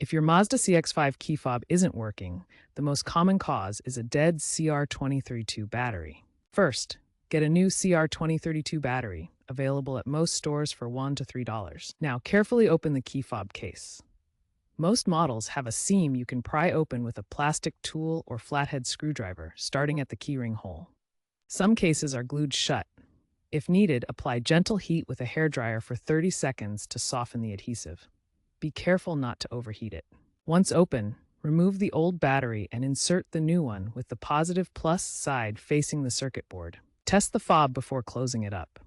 If your Mazda CX-5 key fob isn't working, the most common cause is a dead CR2032 battery. First, get a new CR2032 battery, available at most stores for $1 to $3. Now, carefully open the key fob case. Most models have a seam you can pry open with a plastic tool or flathead screwdriver, starting at the keyring hole. Some cases are glued shut. If needed, apply gentle heat with a hairdryer for 30 seconds to soften the adhesive. Be careful not to overheat it. Once open, remove the old battery and insert the new one with the positive plus side facing the circuit board. Test the fob before closing it up.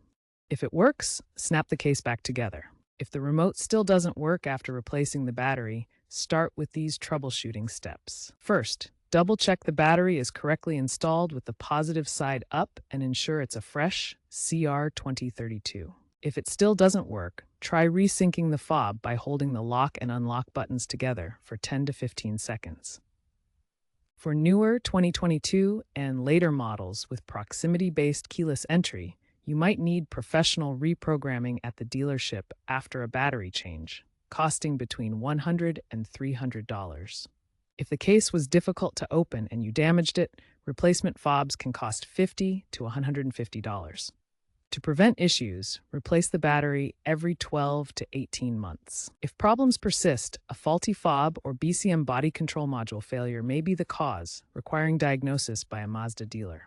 If it works, snap the case back together. If the remote still doesn't work after replacing the battery, start with these troubleshooting steps. First, double-check the battery is correctly installed with the positive side up and ensure it's a fresh CR2032. If it still doesn't work, try resyncing the fob by holding the lock and unlock buttons together for 10 to 15 seconds. For newer 2022 and later models with proximity-based keyless entry, you might need professional reprogramming at the dealership after a battery change, costing between $100 and $300. If the case was difficult to open and you damaged it, replacement fobs can cost $50 to $150. To prevent issues, replace the battery every 12 to 18 months. If problems persist, a faulty fob or BCM body control module failure may be the cause, requiring diagnosis by a Mazda dealer.